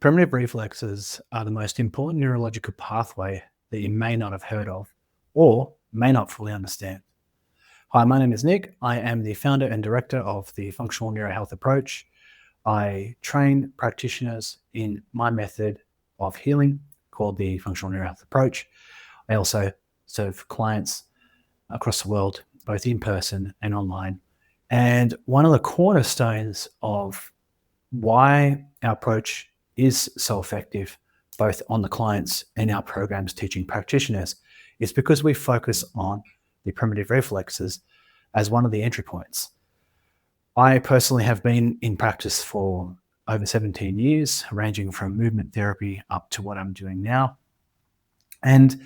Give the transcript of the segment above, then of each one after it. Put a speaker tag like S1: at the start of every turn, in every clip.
S1: Primitive reflexes are the most important neurological pathway that you may not have heard of or may not fully understand. Hi, my name is Nick. I am the founder and director of the Functional Neuro Health Approach. I train practitioners in my method of healing called the Functional Neuro Health Approach. I also serve clients across the world, both in person and online. And one of the cornerstones of why our approach is so effective, both on the clients and our programs teaching practitioners, is because we focus on the primitive reflexes as one of the entry points. I personally have been in practice for over 17 years, ranging from movement therapy up to what I'm doing now, and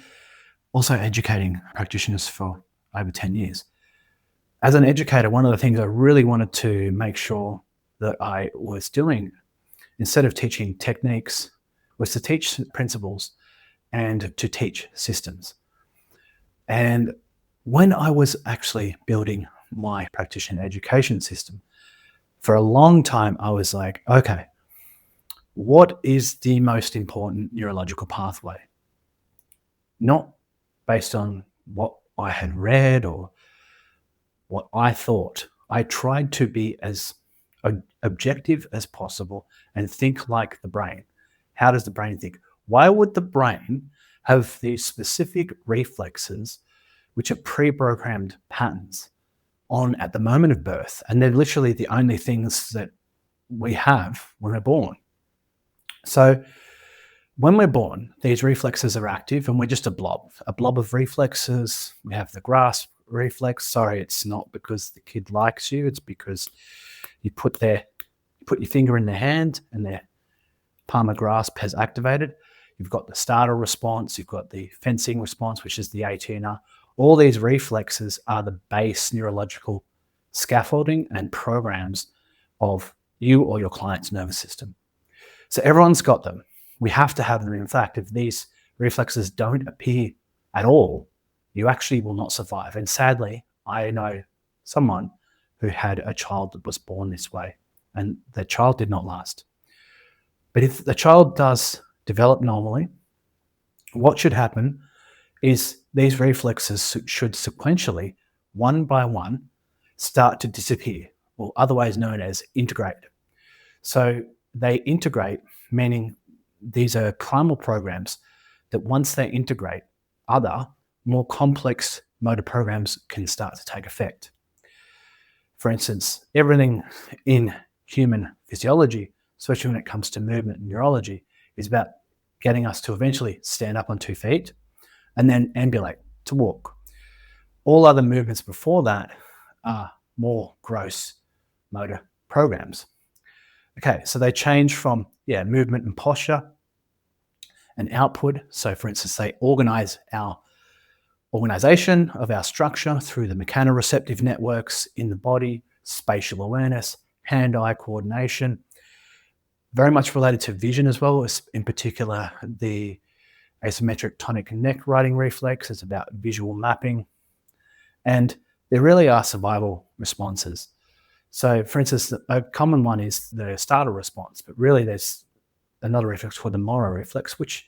S1: also educating practitioners for over 10 years. As an educator, one of the things I really wanted to make sure that I was doing, instead of teaching techniques, was to teach principles and to teach systems. And when I was actually building my practitioner education system, for a long time, I was like, okay, what is the most important neurological pathway? Not based on what I had read or what I thought. I tried to be as objective as possible and think like the brain. How does the brain think? Why would the brain have these specific reflexes, which are pre-programmed patterns on at the moment of birth? And they're literally the only things that we have when we're born. So when we're born, these reflexes are active and we're just a blob of reflexes. We have the grasp reflex. Sorry, it's not because the kid likes you. It's because you put your finger in their hand and their palmar grasp has activated. You've got the startle response. You've got the fencing response, which is the ATNR. All these reflexes are the base neurological scaffolding and programs of you or your client's nervous system. So everyone's got them. We have to have them. In fact, if these reflexes don't appear at all, you actually will not survive. And sadly, I know someone who had a child that was born this way, and the child did not last. But if the child does develop normally, what should happen is these reflexes should sequentially, one by one, start to disappear, or otherwise known as integrate. So they integrate, meaning these are primal programs that once they integrate, other more complex motor programs can start to take effect. For instance, everything in human physiology, especially when it comes to movement and neurology, is about getting us to eventually stand up on 2 feet and then ambulate, to walk. All other movements before that are more gross motor programs. Okay, so they change from movement and posture and output. So for instance, they organize our organization of our structure through the mechanoreceptive networks in the body, spatial awareness, hand-eye coordination, very much related to vision as well, in particular the asymmetric tonic neck riding reflex is about visual mapping. And there really are survival responses. So for instance, a common one is the startle response, but really there's another reflex called the Moro reflex, which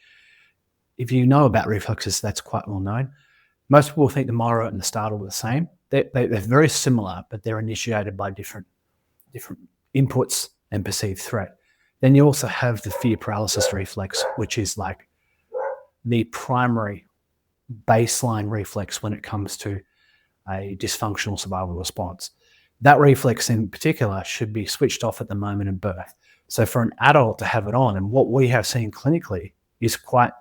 S1: if you know about reflexes, that's quite well known. Most people think the Moro and the startle are the same. They're very similar, but they're initiated by different inputs and perceived threat. Then you also have the fear paralysis reflex, which is like the primary baseline reflex when it comes to a dysfunctional survival response. That reflex in particular should be switched off at the moment of birth. So for an adult to have it on, and what we have seen clinically is quite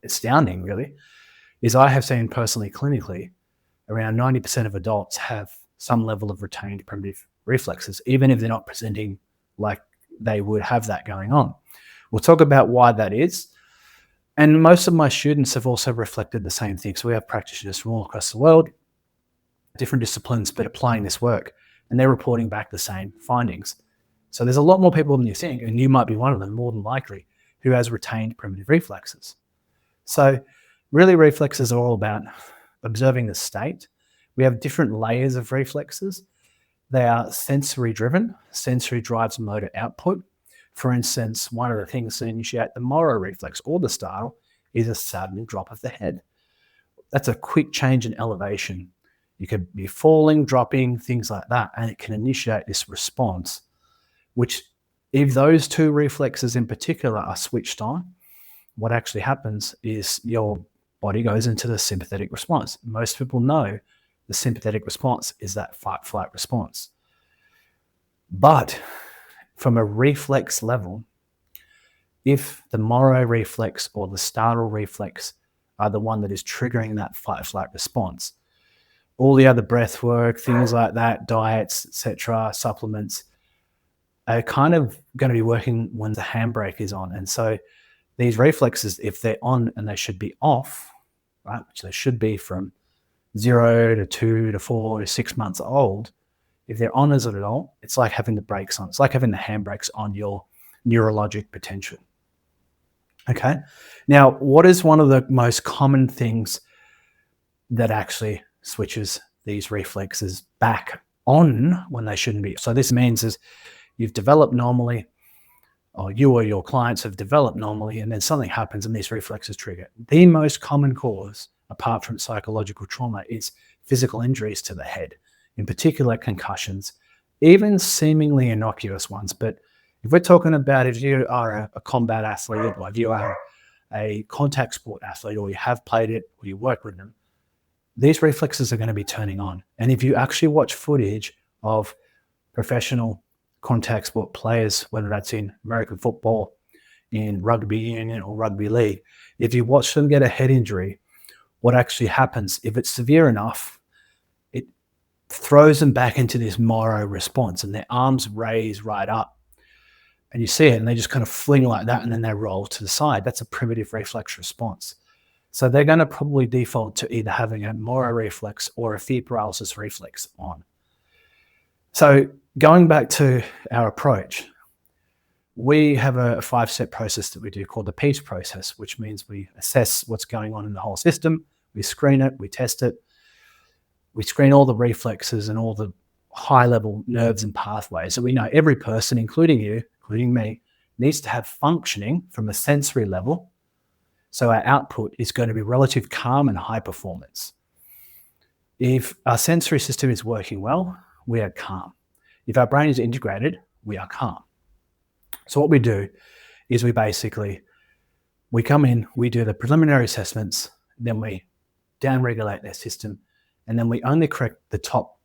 S1: astounding, really, is I have seen personally clinically around 90% of adults have some level of retained primitive reflexes, even if they're not presenting like they would have that going on. We'll talk about why that is. And most of my students have also reflected the same thing. So we have practitioners from all across the world, different disciplines, but applying this work, and they're reporting back the same findings. So there's a lot more people than you think, and you might be one of them, more than likely, who has retained primitive reflexes. So really, reflexes are all about observing the state. We have different layers of reflexes. They are sensory driven. Sensory drives motor output. For instance, one of the things that initiate the Moro reflex or the startle is a sudden drop of the head. That's a quick change in elevation. You could be falling, dropping, things like that, and it can initiate this response, which if those two reflexes in particular are switched on, what actually happens is your body goes into the sympathetic response. Most people know the sympathetic response is that fight-flight response. But from a reflex level, if the Moro reflex or the startle reflex are the one that is triggering that fight-flight response, all the other breath work, things like that, diets, etc., supplements, are kind of going to be working when the handbrake is on. And so these reflexes, if they're on and they should be off, right, which they should be from 0 to 2 to 4 to 6 months old, if they're on as an adult, it's like having the brakes on. It's like having the handbrakes on your neurologic potential. Okay. Now, what is one of the most common things that actually switches these reflexes back on when they shouldn't be? So this means is you've developed normally, or you or your clients have developed normally, and then something happens and these reflexes trigger. The most common cause, apart from psychological trauma, is physical injuries to the head, in particular concussions, even seemingly innocuous ones. But if we're talking about if you are a combat athlete, or if you are a contact sport athlete, or you have played it, or you work with them, these reflexes are going to be turning on. And if you actually watch footage of professional contact sport players, whether that's in American football, in rugby union or rugby league, if you watch them get a head injury, what actually happens, if it's severe enough, it throws them back into this Moro response and their arms raise right up. And you see it and they just kind of fling like that and then they roll to the side. That's a primitive reflex response. So they're going to probably default to either having a Moro reflex or a fear paralysis reflex on. So going back to our approach, we have a 5-step process that we do called the PEACE process, which means we assess what's going on in the whole system, we screen it, we test it, we screen all the reflexes and all the high-level nerves and pathways. So we know every person, including you, including me, needs to have functioning from a sensory level. So our output is going to be relative calm and high performance. If our sensory system is working well, we are calm. If our brain is integrated, we are calm. So what we do is we come in, we do the preliminary assessments, then we downregulate their system, and then we only correct the top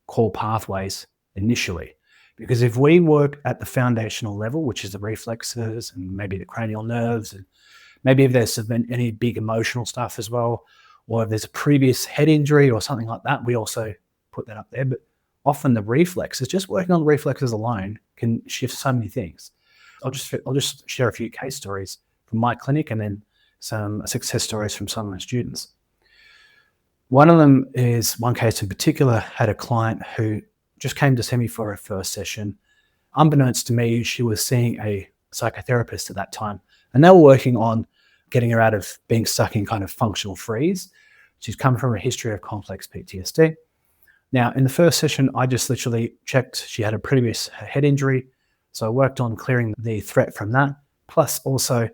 S1: core pathways initially. Because if we work at the foundational level, which is the reflexes and maybe the cranial nerves, and maybe if there's any big emotional stuff as well, or if there's a previous head injury or something like that, we also put that up there. But often the reflexes, just working on the reflexes alone can shift so many things. I'll just share a few case stories from my clinic and then some success stories from some of my students. One of them is, one case in particular, had a client who just came to see me for her first session. Unbeknownst to me, she was seeing a psychotherapist at that time, and they were working on getting her out of being stuck in kind of functional freeze. She's come from a history of complex PTSD. Now, in the first session, I just literally checked. She had a previous head injury, so I worked on clearing the threat from that, plus also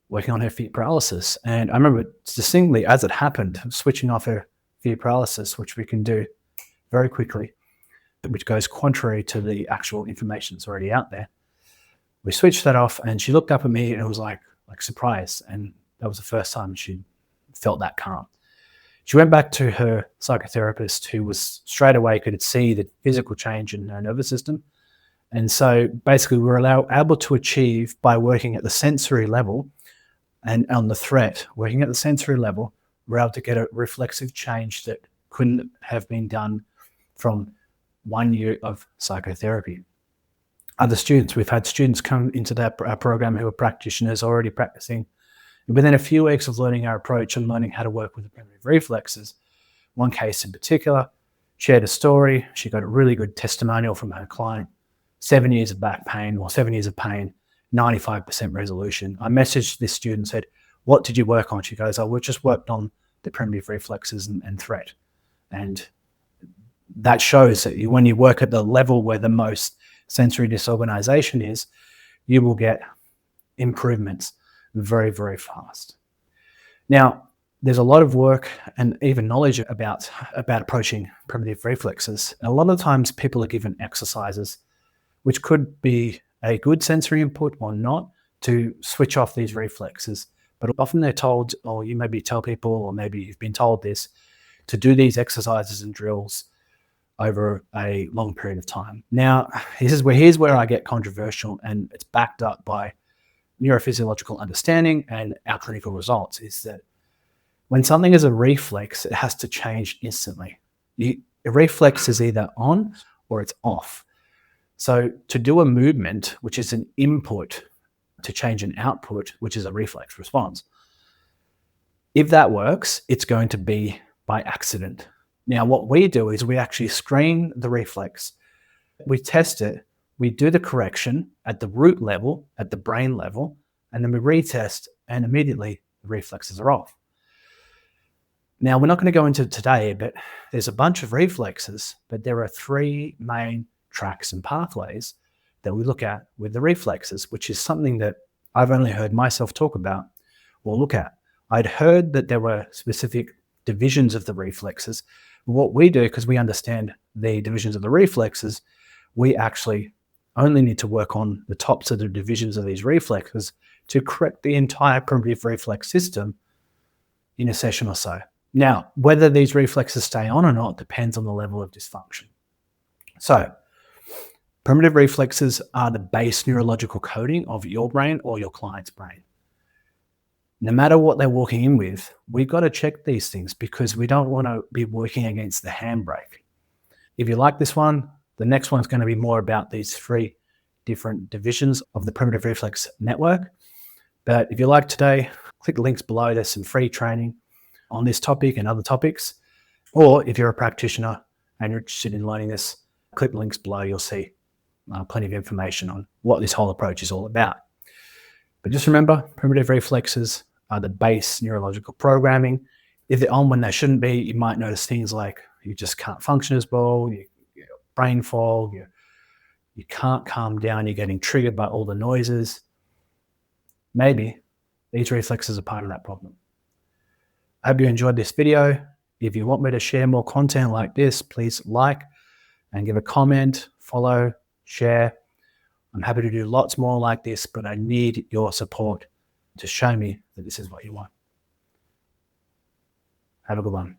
S1: working on her fear paralysis. And I remember distinctly as it happened, switching off her fear paralysis, which we can do very quickly, which goes contrary to the actual information that's already out there. We switched that off and she looked up at me and it was like surprise. And that was the first time she felt that calm. She went back to her psychotherapist, who was straight away could see the physical change in her nervous system. And so basically we were able to achieve, by working at the sensory level and on the threat, working at the sensory level, we're able to get a reflexive change that couldn't have been done from 1 year of psychotherapy. Other students, we've had students come into our program who are practitioners already practicing. Within a few weeks of learning our approach and learning how to work with the primitive reflexes, one case in particular shared a story. She got a really good testimonial from her client. 7 years of back pain, or 7 years of pain, 95% resolution. I messaged this student and said, "What did you work on?" She goes, "Oh, we just worked on the primitive reflexes and threat." And that shows that when you work at the level where the most sensory disorganization is, you will get improvements very, very fast. Now, there's a lot of work and even knowledge about approaching primitive reflexes. And a lot of times people are given exercises, which could be a good sensory input or not, to switch off these reflexes. But often they're told, or you maybe tell people, or maybe you've been told this, to do these exercises and drills over a long period of time. Now, here's where I get controversial, and it's backed up by neurophysiological understanding and our clinical results, is that when something is a reflex, it has to change instantly. A reflex is either on or it's off. So to do a movement, which is an input, to change an output, which is a reflex response, if that works, it's going to be by accident. Now, what we do is we actually screen the reflex, we test it, we do the correction at the root level, at the brain level, and then we retest, and immediately the reflexes are off. Now, we're not going to go into it today, but there's a bunch of reflexes, but there are three main tracks and pathways that we look at with the reflexes, which is something that I've only heard myself talk about or look at. I'd heard that there were specific divisions of the reflexes. What we do, because we understand the divisions of the reflexes, we actually only need to work on the tops of the divisions of these reflexes to correct the entire primitive reflex system in a session or so. Now, whether these reflexes stay on or not depends on the level of dysfunction. So, primitive reflexes are the base neurological coding of your brain or your client's brain. No matter what they're walking in with, we've got to check these things because we don't want to be working against the handbrake. If you like this one, the next one's going to be more about these three different divisions of the primitive reflex network. But if you like today, click the links below. There's some free training on this topic and other topics. Or if you're a practitioner and you're interested in learning this, click the links below. You'll see plenty of information on what this whole approach is all about. But just remember, primitive reflexes are the base neurological programming. If they're on when they shouldn't be, you might notice things like you just can't function as well, you brain fog, you can't calm down, you're getting triggered by all the noises. Maybe these reflexes are part of that problem. I hope you enjoyed this video. If you want me to share more content like this, please like and give a comment, follow, share. I'm happy to do lots more like this, but I need your support to show me that this is what you want. Have a good one.